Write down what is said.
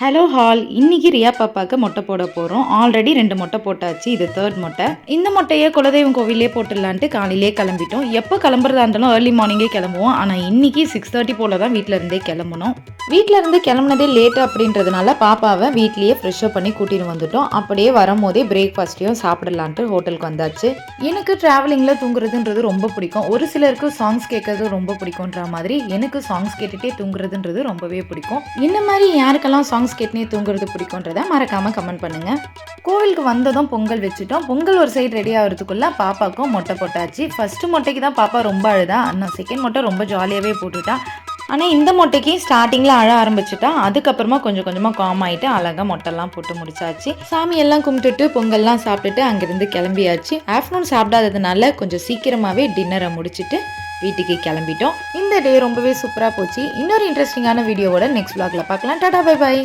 Hello hall, இன்னைக்கு ரியா பாப்பாவுக்கு மொட்டை போட போகிறோம். ஆல்ரெடி 2 மொட்டை போட்டாச்சு, இது 3rd மொட்டை. இந்த மொட்டையை குலதெய்வம் கோவிலே போட்டுடலான்ட்டு காலையிலே கிளம்பிட்டோம். எப்போ கிளம்புறதா இருந்தாலும் ஏர்லி மார்னிங்கே கிளம்புவோம். ஆனால் இன்னைக்கு 6:30 போல தான் வீட்டில் இருந்தே கிளம்பணும். வீட்டில் இருந்து கிளம்புனதே லேட்டு அப்படின்றதுனால பாப்பாவை வீட்லேயே ஃப்ரெஷ்அப் பண்ணி கூட்டிட்டு வந்துட்டோம். அப்படியே வரும்போதே பிரேக்ஃபாஸ்ட்டையும் சாப்பிடலான்ட்டு ஹோட்டலுக்கு வந்தாச்சு. எனக்கு ட்ராவலிங்கில் தூங்குறதுன்றது ரொம்ப பிடிக்கும். ஒரு சிலருக்கு சாங்ஸ் கேட்கறது ரொம்ப பிடிக்குன்ற மாதிரி எனக்கு சாங்ஸ் கேட்டுகிட்டே தூங்குறதுன்றது ரொம்பவே பிடிக்கும். இந்த மாதிரி யாருக்கெல்லாம் சாங்ஸ் கேட்னே தூங்குறது பிடிக்கும்ன்றதை மறக்காமல் கமெண்ட் பண்ணுங்கள். கோவிலுக்கு வந்ததும் பொங்கல் வச்சுட்டோம். பொங்கல் ஒரு சைடு ரெடி ஆகிறதுக்குள்ளே பாப்பாவுக்கும் மொட்டை போட்டாச்சு. ஃபஸ்ட்டு மொட்டைக்கு தான் பாப்பா ரொம்ப அழுதா. ஆனால் செகண்ட் மொட்டை ரொம்ப ஜாலியாகவே போட்டுட்டா. ஆனால் இந்த மொட்டைக்கு ஸ்டார்டிங்கில் அழ ஆரம்பிச்சுட்டா. அதுக்கப்புறமா கொஞ்சம் கொஞ்சமாக காம் ஆகிட்டு அழகாக மொட்டைலாம் போட்டு முடிச்சாச்சு. சாமியெல்லாம் கும்பிட்டுட்டு பொங்கல்லாம் சாப்பிட்டுட்டு அங்கேருந்து கிளம்பியாச்சு. ஆஃப்டர்நூன் சாப்பிடாததுனால கொஞ்சம் சீக்கிரமாகவே டின்னரை முடிச்சுட்டு வீட்டுக்கு கிளம்பிட்டோம். இந்த டே ரொம்பவே சூப்பராக போச்சு. இன்னொரு இன்ட்ரெஸ்டிங்கான வீடியோவோட நெக்ஸ்ட் vlogல பார்க்கலாம். Tata, bye by.